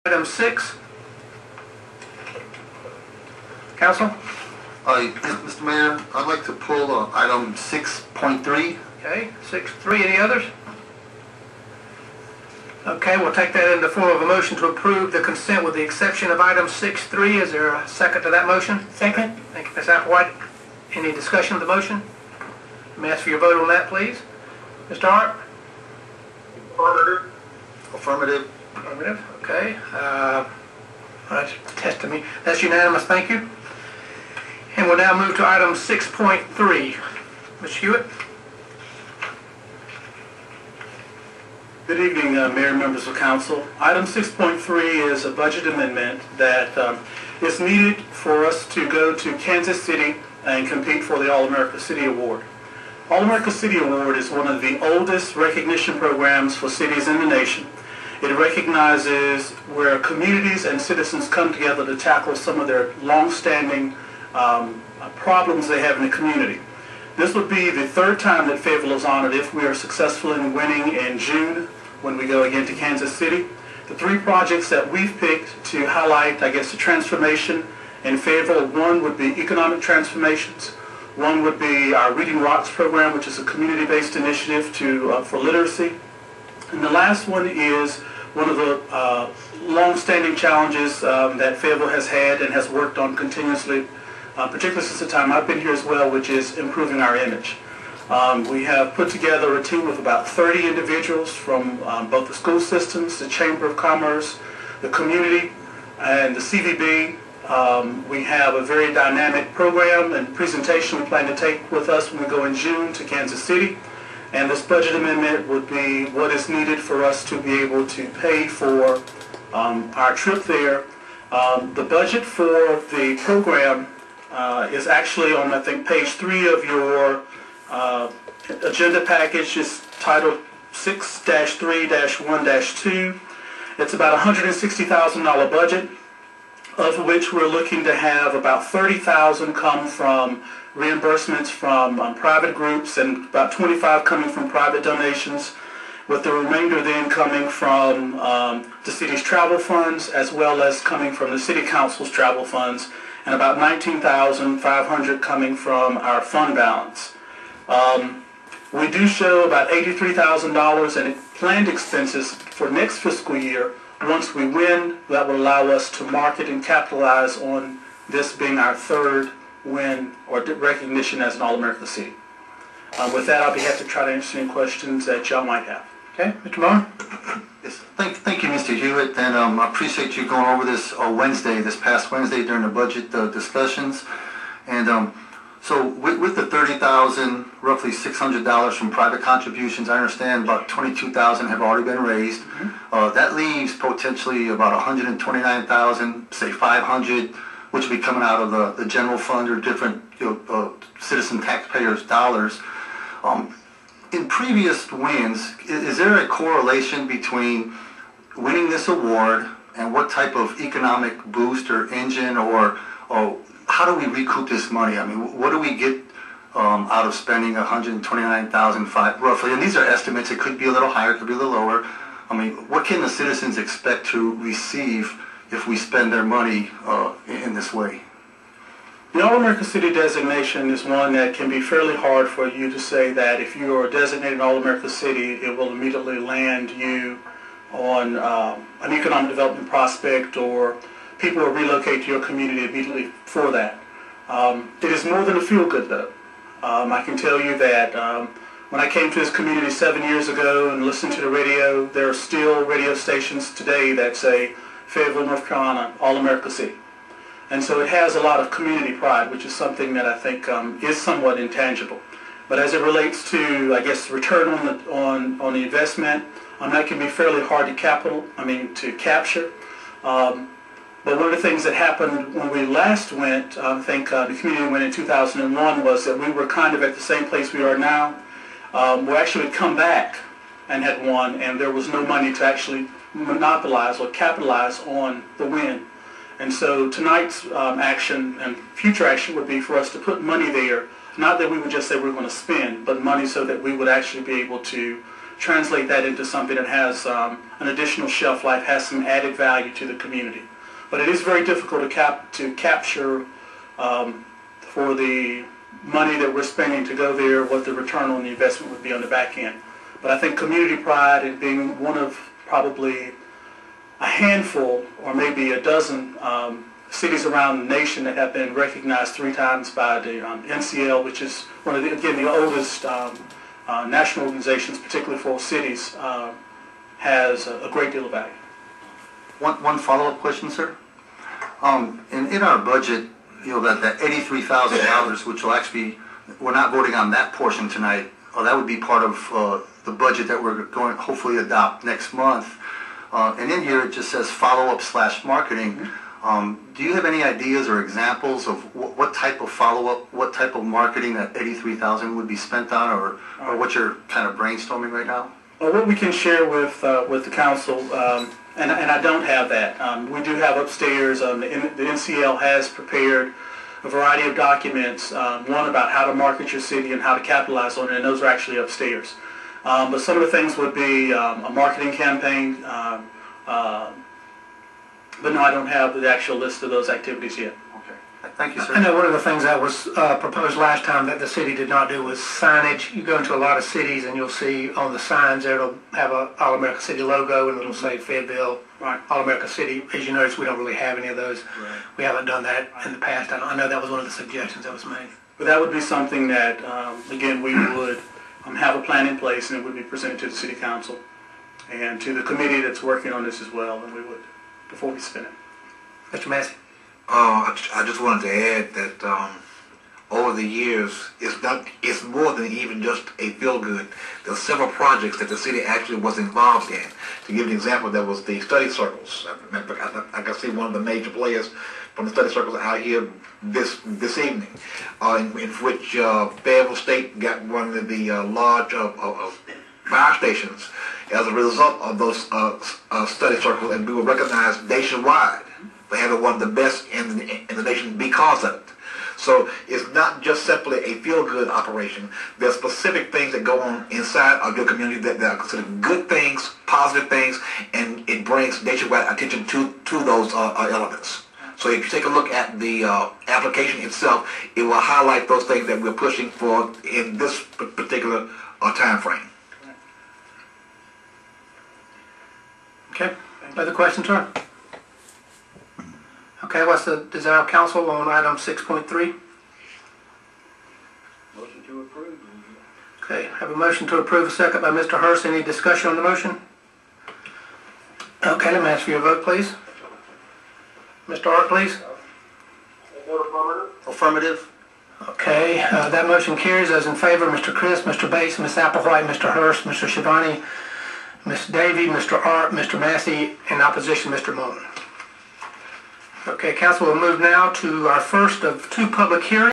Item 6. Council? Mr. Mayor, I'd like to pull item 6.3. Okay, 6.3. Any others? Okay, we'll take that in the form of a motion to approve the consent with the exception of item 6.3. Is there a second to that motion? Second. Thank you, Ms. Applewhite. Any discussion of the motion? Let me ask for your vote on that, please. Mr. Hart? Affirmative. Affirmative. Affirmative. Okay. That's testing me. That's unanimous. Thank you. And we'll now move to item 6.3. Ms. Hewitt? Good evening, Mayor and members of Council. Item 6.3 is a budget amendment that is needed for us to go to Kansas City and compete for the All-America City Award. All-America City Award is one of the oldest recognition programs for cities in the nation. It recognizes where communities and citizens come together to tackle some of their long-standing problems they have in the community. This would be the third time that Fayetteville is honored if we are successful in winning in June when we go again to Kansas City. The three projects that we've picked to highlight, I guess, the transformation in Fayetteville, one would be economic transformations. One would be our Reading Rocks program, which is a community-based initiative for literacy. And the last one is one of the long-standing challenges that Fayetteville has had and has worked on continuously, particularly since the time I've been here as well, which is improving our image. We have put together a team of about 30 individuals from both the school systems, the Chamber of Commerce, the community, and the CVB. We have a very dynamic program and presentation we plan to take with us when we go in June to Kansas City. And this budget amendment would be what is needed for us to be able to pay for our trip there. The budget for the program is actually on, I think, page 3 of your agenda package. It's titled 6-3-1-2. It's about a $160,000 budget, of which we're looking to have about $30,000 come from reimbursements from private groups and about $25,000 coming from private donations, with the remainder then coming from the city's travel funds as well as coming from the city council's travel funds, and about $19,500 coming from our fund balance. We do show about $83,000 in planned expenses for next fiscal year. Once we win, that will allow us to market and capitalize on this being our third win or recognition as an All-America City. With that, I'll be happy to try to answer any questions that y'all might have. Okay, Mr. Mohn? Yes, thank you, Mr. Hewitt, and I appreciate you going over this this past Wednesday during the budget discussions. And so with the $30,000, roughly $600 from private contributions, I understand about $22,000 have already been raised. That leaves potentially about $129,000, say $500, which will be coming out of the general fund or different citizen taxpayers' dollars. In previous wins, is there a correlation between winning this award and what type of economic boost or engine or how do we recoup this money? I mean, what do we get out of spending $129,000 roughly? And these are estimates. It could be a little higher, it could be a little lower. I mean, what can the citizens expect to receive if we spend their money in this way? The All-America City designation is one that can be fairly hard for you to say that if you are designated All-America City, it will immediately land you on an economic development prospect or people will relocate to your community immediately for that. It is more than a feel-good, though. I can tell you that when I came to this community 7 years ago and listened to the radio, there are still radio stations today that say Fayetteville, North Carolina, All-America City. And so it has a lot of community pride, which is something that I think is somewhat intangible. But as it relates to, I guess, return on the investment, that can be fairly hard to capture. But one of the things that happened when we last went, I think the community went in 2001, was that we were kind of at the same place we are now. We actually had come back and had won, and there was no money to actually monopolize or capitalize on the win. And so tonight's action and future action would be for us to put money there, not that we would just say we're going to spend, but money so that we would actually be able to translate that into something that has an additional shelf life, has some added value to the community. But it is very difficult to capture for the money that we're spending to go there, what the return on the investment would be on the back end. But I think community pride and being one of probably a handful or maybe a dozen cities around the nation that have been recognized 3 times by the NCL, which is one of the oldest national organizations, particularly for cities, has a great deal of value. One follow-up question, sir. In our budget, that $83,000, which will actually, we're not voting on that portion tonight. That would be part of the budget that we're going to hopefully adopt next month. And in here it just says follow-up/marketing. Do you have any ideas or examples of what type of follow-up, what type of marketing that $83,000 would be spent on, or what you're kind of brainstorming right now? Well, what we can share with the council, and I don't have that. We do have upstairs, the NCL has prepared a variety of documents, one about how to market your city and how to capitalize on it, and those are actually upstairs. But some of the things would be a marketing campaign, but no, I don't have the actual list of those activities yet. Okay. Thank you, sir. I know one of the things that was proposed last time that the city did not do was signage. You go into a lot of cities and you'll see on the signs there it'll have a All-America City logo and it'll say Fayetteville, Right. All-America City. As you notice, we don't really have any of those. Right. We haven't done that in the past. I know that was one of the suggestions that was made. But that would be something that, again, we would have a plan in place, and it would be presented to the city council and to the committee that's working on this as well, and we would, before we spend it. Mr. Massey? I just wanted to add that over the years, it's more than even just a feel-good. There's several projects that the city actually was involved in. To give an example, there was the study circles. I can see one of the major players from the study circles out here this evening, in which Fayetteville State got one of the large fire stations as a result of those study circles, and we were recognized nationwide for having one of the best in the nation because of it. So it's not just simply a feel-good operation. There's specific things that go on inside of your community that are considered good things, positive things, and it brings nationwide attention to those elements. So if you take a look at the application itself, it will highlight those things that we're pushing for in this particular time frame. Okay. Other questions, sir? Okay, what's the desire of council on item 6.3? Motion to approve. Okay, have a motion to approve, a second by Mr. Hurst. Any discussion on the motion? Okay, let me ask for your vote, please. Mr. Art, please. Affirmative. Okay, that motion carries. Those in favor, Mr. Chris, Mr. Bates, Ms. Applewhite, Mr. Hurst, Mr. Schiavone, Ms. Davey, Mr. Art, Mr. Massey. In opposition, Mr. Mohn. Okay, council will move now to our first of 2 public hearings.